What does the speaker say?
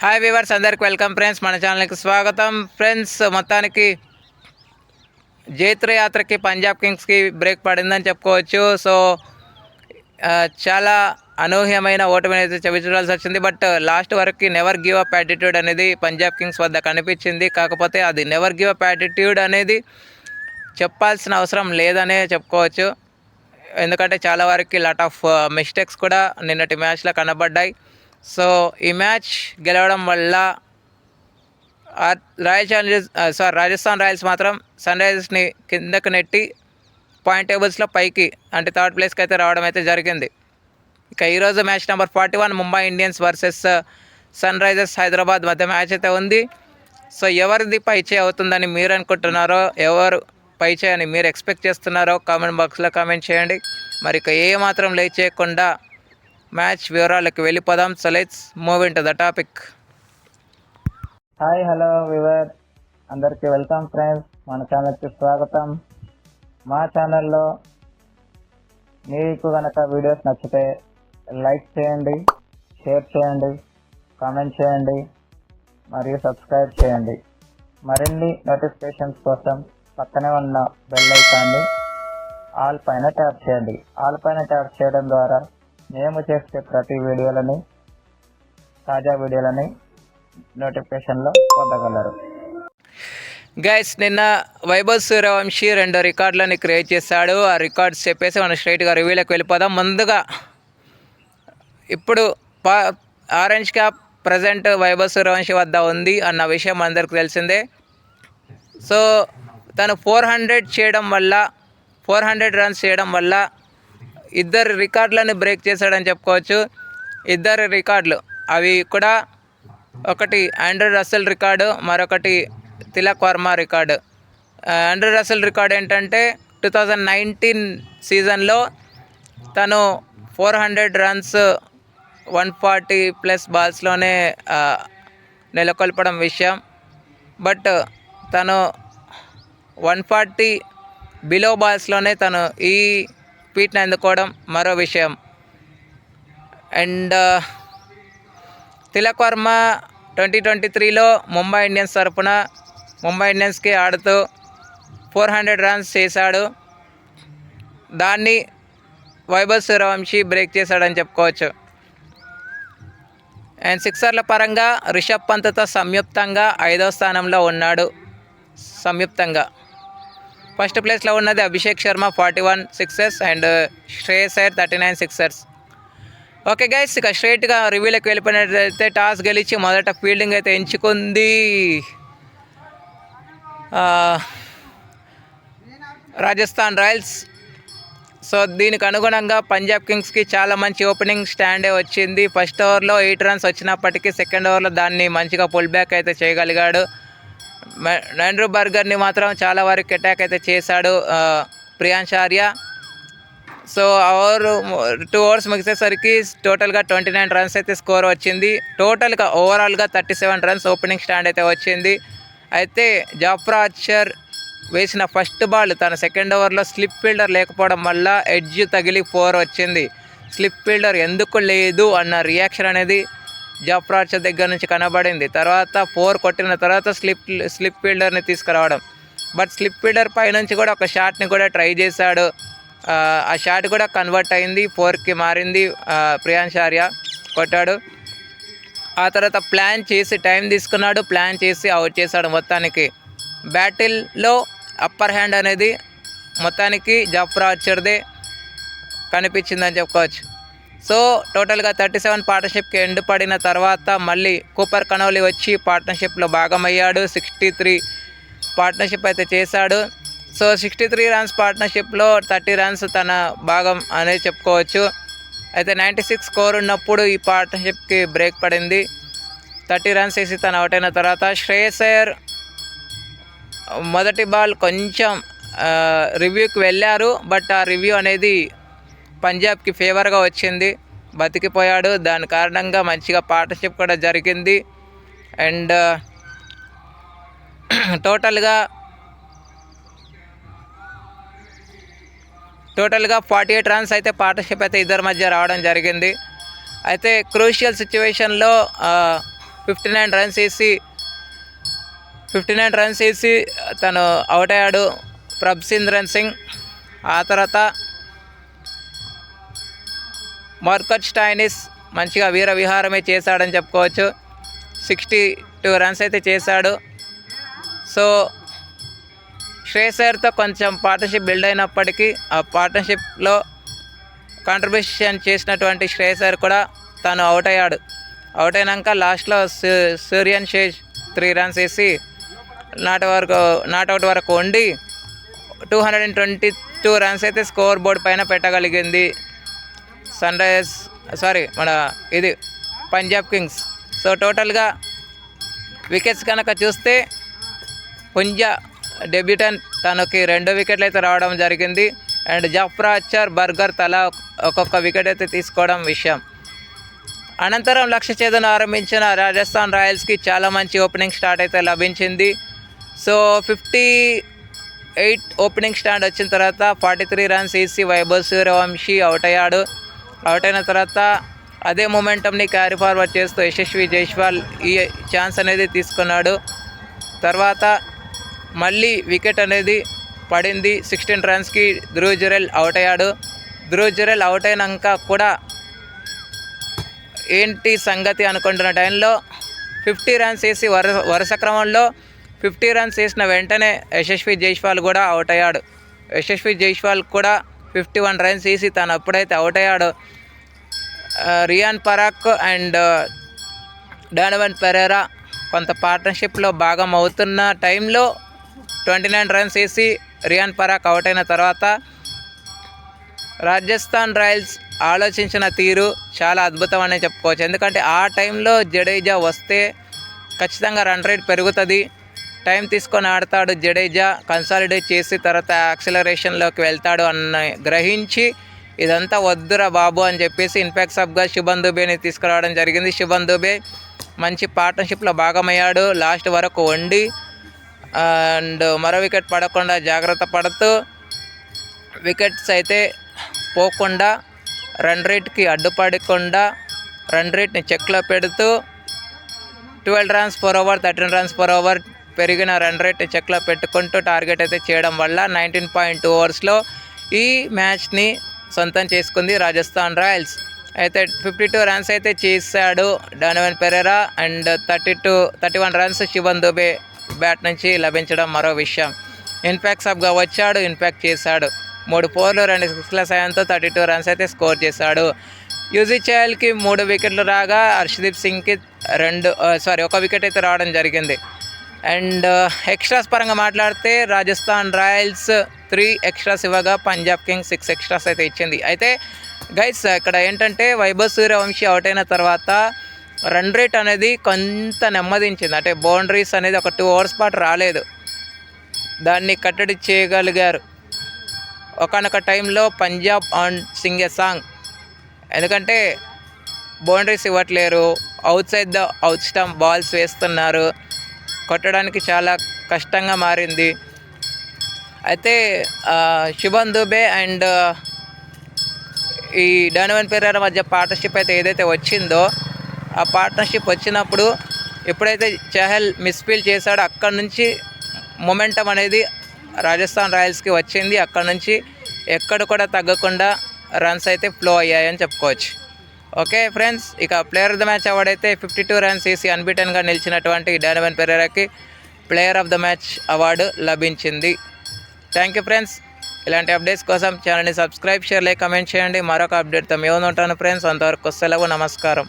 Hi viewers, అందరికి welcome friends. మన ఛానల్కి స్వాగతం ఫ్రెండ్స్. మొత్తానికి జైత్ర యాత్రకి పంజాబ్ కింగ్స్కి బ్రేక్ పడిందని చెప్పుకోవచ్చు. సో చాలా అనూహ్యమైన ఓటమి అయితే చవిచూడాల్సి వచ్చింది. బట్ లాస్ట్ వరకు నెవర్ గివ్ అప్ యాటిట్యూడ్ అనేది పంజాబ్ కింగ్స్ వద్ద కనిపించింది. కాకపోతే అది నెవర్ గివ్ అప్ యాటిట్యూడ్ అనేది చెప్పాల్సిన అవసరం లేదనే చెప్పుకోవచ్చు. ఎందుకంటే చాలా వరకు లాట్ ఆఫ్ మిస్టేక్స్ కూడా నిన్నటి మ్యాచ్లో కనబడ్డాయి. సో ఈ మ్యాచ్ గెలవడం వల్ల రాజస్థాన్ రాయల్స్ మాత్రం సన్ రైజర్స్ని కిందకు నెట్టి పాయింట్ టేబుల్స్లో పైకి అంటే థర్డ్ ప్లేస్కి అయితే రావడం అయితే జరిగింది. ఇక ఈరోజు match number 41 Mumbai Indians versus Sunrisers Hyderabad మధ్య మ్యాచ్ అయితే ఉంది. సో ఎవరిది పైచే అవుతుందని మీరు అనుకుంటున్నారో, ఎవరు పైచే అని మీరు ఎక్స్పెక్ట్ చేస్తున్నారో కామెంట్ బాక్స్లో కామెంట్ చేయండి. మరి ఇక ఏ మాత్రం లేట్ చేయకుండా మ్యాచ్ వివరాలకు వెళ్ళిపోదాం. So let's move in to the topic. Hi hello we were, అందరికీ వెల్కమ్ ఫ్రెండ్స్. మన ఛానల్కి స్వాగతం. మా ఛానల్లో మీకు కనుక వీడియోస్ నచ్చితే లైక్ చేయండి, షేర్ చేయండి, కామెంట్ చేయండి మరియు సబ్స్క్రైబ్ చేయండి. మరిన్ని నోటిఫికేషన్స్ కోసం పక్కనే ఉన్న బెల్ ఐకాన్ని ఆల్ పైన ట్యాప్ చేయండి. ఆల్ పైన ట్యాప్ చేయడం ద్వారా మేము చేసే ప్రతి వీడియోలని, తాజా వీడియోలని నోటిఫికేషన్లో పొందగలరు. గైస్, నిన్న వైభవ్ సూర్యవంశీ 2 రికార్డులని క్రియేట్ చేశాడు. ఆ రికార్డ్స్ చెప్పేసి మనం స్ట్రైట్గా రివ్యూలోకి వెళ్ళిపోదాం. ముందుగా ఇప్పుడు orange cap present Vaibhav Suryavanshi వద్ద ఉంది అన్న విషయం అందరికీ తెలిసిందే. సో తను 400 రన్స్ చేయడం వల్ల ఇద్దరు రికార్డులను బ్రేక్ చేశాడని చెప్పుకోవచ్చు. ఇద్దరు రికార్డులు అవి కూడా, ఒకటి ఆండ్రూ రసెల్ రికార్డు, మరొకటి Tilak Varma record. Andrew Russell record ఏంటంటే 2019 సీజన్లో తను 400 రన్స్ 140+ బాల్స్లోనే నెలకొల్పడం విషయం. బట్ తను 140 బిలో బాల్స్లోనే తను ఈ ఫీట్ని అందుకోవడం మరో విషయం. అండ్ తిలక్ వర్మ 2023లో ముంబై ఇండియన్స్ తరఫున ముంబై ఇండియన్స్కి ఆడుతూ 400 రన్స్ చేశాడు. దాన్ని వైభవ్ సూర్యవంశీ బ్రేక్ చేశాడని చెప్పుకోవచ్చు. అండ్ సిక్సర్ల పరంగా రిషబ్ పంత్తో సంయుక్తంగా 5వ స్థానంలో ఉన్నాడు. సంయుక్తంగా ఫస్ట్ ప్లేస్లో ఉన్నది Abhishek Sharma 41 sixes and Shreyas Iyer 39 sixes. Okay guys, ఇక స్ట్రైట్గా రివ్యూలోకి వెళ్ళిపోయినట్లయితే టాస్ గెలిచి మొదట ఫీల్డింగ్ అయితే ఎంచుకుంది రాజస్థాన్ రాయల్స్. సో దీనికి అనుగుణంగా పంజాబ్ కింగ్స్కి చాలా మంచి ఓపెనింగ్ స్టాండే వచ్చింది. ఫస్ట్ ఓవర్లో 8 రన్స్ వచ్చినప్పటికీ సెకండ్ ఓవర్లో దాన్ని మంచిగా పుల్ బ్యాక్ అయితే చేయగలిగాడు. ఆండ్రూ బర్గర్ని మాత్రం చాలా వరకు అటాక్ అయితే చేశాడు ప్రియాంశ్ ఆర్య. సో 2 ఓవర్స్ ముగిసేసరికి టోటల్గా 29 రన్స్ అయితే స్కోర్ వచ్చింది. టోటల్గా ఓవరాల్గా 37 రన్స్ ఓపెనింగ్ స్టాండ్ అయితే వచ్చింది. అయితే జాఫ్రా ఆర్చర్ వేసిన ఫస్ట్ బాల్ తన సెకండ్ ఓవర్లో స్లిప్ ఫీల్డర్ లేకపోవడం వల్ల ఎడ్జ్ తగిలి 4 వచ్చింది. స్లిప్ ఫీల్డర్ ఎందుకు లేదు అన్న రియాక్షన్ అనేది జాఫ్రా ఆర్చర్ దగ్గర నుంచి కనబడింది. తర్వాత 4 కొట్టిన తర్వాత స్లిప్ ఫీల్డర్ని తీసుకురావడం. బట్ స్లిప్ ఫీల్డర్ పైనుంచి కూడా ఒక షాట్ని కూడా ట్రై చేశాడు. ఆ షాట్ కూడా కన్వర్ట్ అయింది, 4కి మారింది. ప్రియాంశ్ ఆర్య కొట్టాడు. ఆ తర్వాత ప్లాన్ చేసి టైం తీసుకున్నాడు, ప్లాన్ చేసి అవుట్ చేశాడు. మొత్తానికి బ్యాటిల్లో అప్పర్ హ్యాండ్ అనేది మొత్తానికి జాఫ్రా ఆర్చర్దే కనిపించిందని చెప్పుకోవచ్చు. సో టోటల్గా 37 పార్ట్నర్షిప్కి ఎండ్ పడిన తర్వాత మళ్ళీ కూపర్ కనౌలీ వచ్చి పార్ట్నర్షిప్లో భాగమయ్యాడు. 63 పార్ట్నర్షిప్ అయితే చేశాడు. సో 63 రన్స్ పార్ట్నర్షిప్లో 30 రన్స్ తన భాగం అనేది చెప్పుకోవచ్చు. అయితే 96 స్కోర్ ఉన్నప్పుడు ఈ పార్ట్నర్షిప్కి బ్రేక్ పడింది. 30 రన్స్ వేసి తను అవుట్ అయిన తర్వాత శ్రేయస్ అయ్యర్ మొదటి బాల్ కొంచెం రివ్యూకి వెళ్ళారు. బట్ ఆ రివ్యూ అనేది పంజాబ్కి ఫేవర్గా వచ్చింది, బతికిపోయాడు. దాని కారణంగా మంచిగా పార్ట్నర్షిప్ కూడా జరిగింది. అండ్ టోటల్గా 48 రన్స్ అయితే పార్ట్నర్షిప్ అయితే ఇద్దరి మధ్య రావడం జరిగింది. అయితే క్రూషియల్ సిచ్యువేషన్లో 59 రన్స్ వేసి తను అవుట్ అయ్యాడు ప్రభ్సింద్రన్ సింగ్. ఆ తర్వాత మార్కట్ స్టాయినిస్ మంచిగా వీర విహారమే చేశాడని చెప్పుకోవచ్చు. 62 రన్స్ అయితే చేశాడు. సో శ్రేయస్ అయ్యర్తో కొంచెం పార్ట్నర్షిప్ బిల్డ్ అయినప్పటికీ ఆ పార్ట్నర్షిప్లో కాంట్రిబ్యూషన్ చేసినటువంటి శ్రేయస్ అయ్యర్ కూడా తను అవుట్ అయ్యాడు. అవుట్ అయినాక లాస్ట్లో సూర్యన్ షేజ్ 3 రన్స్ వేసి నాట్అవుట్ వరకు ఉండి 222 రన్స్ అయితే స్కోర్ బోర్డ్ పైన పెట్టగలిగింది పంజాబ్ కింగ్స్. సో టోటల్గా వికెట్స్ కనుక చూస్తే పుంజా డెబ్యూటెంట్ తనకి 2 వికెట్లు అయితే రావడం జరిగింది. అండ్ జఫ్రా అచ్చర్, బర్గర్ తలా ఒక్కొక్క వికెట్ అయితే తీసుకోవడం విషయం. అనంతరం లక్ష్య ఛేదన ఆరంభించిన రాజస్థాన్ రాయల్స్కి చాలా మంచి ఓపెనింగ్ స్టార్ట్ అయితే లభించింది. సో 58 ఓపెనింగ్ స్టాండ్ వచ్చిన తర్వాత 43 రన్స్ వేసి వైభవ్ సూర్యవంశీ అవుట్ అయ్యాడు. అవుట్ అయిన తర్వాత అదే మొమెంటంని క్యారీ ఫార్వర్డ్ చేస్తూ యశస్వి జైస్వాల్ ఈ ఛాన్స్ అనేది తీసుకున్నాడు. తర్వాత మళ్ళీ వికెట్ అనేది పడింది. 16 రన్స్కి ధ్రువ్ జురెల్ అవుట్ అయ్యాడు. ధ్రువ్ జురెల్ అవుట్ అయినాక కూడా ఏంటి సంగతి అనుకుంటున్న టైంలో 50 రన్స్ వేసి వరుస క్రమంలో 50 రన్స్ వేసిన వెంటనే యశస్వి జైస్వాల్ కూడా అవుట్ అయ్యాడు. యశస్వి జైస్వాల్ కూడా 51 రన్స్ వేసి తను ఎప్పుడైతే out అయ్యాడో rayon Parag and డానవన్ Perera కొంత పార్ట్నర్షిప్లో భాగం అవుతున్న టైంలో 29 రన్స్ వేసి రియాన్ పరాగ్ అవుట్ అయిన తర్వాత రాజస్థాన్ రాయల్స్ ఆలోచించిన తీరు చాలా అద్భుతం అనే చెప్పుకోవచ్చు. ఎందుకంటే ఆ టైంలో జడేజా వస్తే ఖచ్చితంగా రన్ రేట్ పెరుగుతుంది, టైం తీసుకొని ఆడతాడు జడేజా, కన్సాలిడేట్ చేసి తర్వాత యాక్సిలరేషన్లోకి వెళ్తాడు అన్న గ్రహించి ఇదంతా వద్దురా బాబు అని చెప్పేసి ఇన్ఫాక్ట్ సబ్గా శుభన్ దుబేని తీసుకురావడం జరిగింది. శుభన్ దుబే మంచి పార్ట్నర్షిప్లో భాగమయ్యాడు. లాస్ట్ వరకు వండి అండ్ మరో వికెట్ పడకుండా జాగ్రత్త పడుతూ వికెట్స్ అయితే పోకుండా రన్ రేట్కి అడ్డుపడకుండా రన్ రేట్ని చెక్లో పెడుతూ 12 runs per over 13 runs per over పెరిగిన రన్ రేట్ని చెక్లో పెట్టుకుంటూ టార్గెట్ అయితే చేయడం వల్ల 19.2 ఓవర్స్లో ఈ మ్యాచ్ని సొంతం చేసుకుంది రాజస్థాన్ రాయల్స్. అయితే 52 రన్స్ అయితే చేశాడు Donovan Ferreira and 31 runs Shivam Dube bat నుంచి లభించడం మరో విషయం. ఇన్ఫాక్ట్ సబ్గా వచ్చాడు, ఇన్ఫాక్ట్ చేశాడు. 3 4లు 2 6ల సాయంతో 32 రన్స్ అయితే స్కోర్ చేశాడు. యూజీ చహల్కి 3 వికెట్లు రాగా హర్షదీప్ సింగ్కి 1 వికెట్ అయితే రావడం జరిగింది. అండ్ ఎక్స్ట్రాస్ పరంగా మాట్లాడితే రాజస్థాన్ రాయల్స్ 3 ఎక్స్ట్రాస్ ఇవ్వగా పంజాబ్ కింగ్స్ 6 ఎక్స్ట్రాస్ అయితే ఇచ్చింది. అయితే గైస్ ఇక్కడ ఏంటంటే వైభవ్ సూర్యవంశీ అవుట్ అయిన తర్వాత రన్ రేట్ అనేది కొంత నెమ్మదించింది. అంటే బౌండరీస్ అనేది ఒక 2 ఓవర్స్ పాటు రాలేదు, దాన్ని కట్టడి చేయగలిగారు. ఒకనొక టైంలో పంజాబ్ ఆన్ సింగ్ ఎ సాంగ్, ఎందుకంటే బౌండరీస్ ఇవ్వట్లేరు, outside the out stump balls వేస్తున్నారు, కొట్టడానికి చాలా కష్టంగా మారింది. అయితే శుభన్ దుబే అండ్ ఈ డానవన్ పెరేరా మధ్య పార్ట్నర్షిప్ అయితే ఏదైతే వచ్చిందో ఆ పార్ట్నర్షిప్ వచ్చినప్పుడు ఎప్పుడైతే చహల్ మిస్ఫీల్ చేశాడో అక్కడి నుంచి మొమెంటం అనేది రాజస్థాన్ రాయల్స్కి వచ్చింది. అక్కడ నుంచి ఎక్కడ కూడా తగ్గకుండా రన్స్ అయితే ఫ్లో అయ్యాయని చెప్పుకోవచ్చు. ఓకే ఫ్రెండ్స్, ఇక player of the match award అయితే 52 రన్స్ వేసి అన్బీటెన్గా నిలిచినటువంటి డానవన్ పెరేరాకి player of the match award లభించింది. Thank you friends. ఇలాంటి అప్డేట్స్ కోసం ఛానల్ని సబ్స్క్రైబ్, షేర్, లైక్, కమెంట్ చేయండి. మరొక అప్డేట్తో మేము ఉంటాను ఫ్రెండ్స్. అంతవరకు సెలవు, నమస్కారం.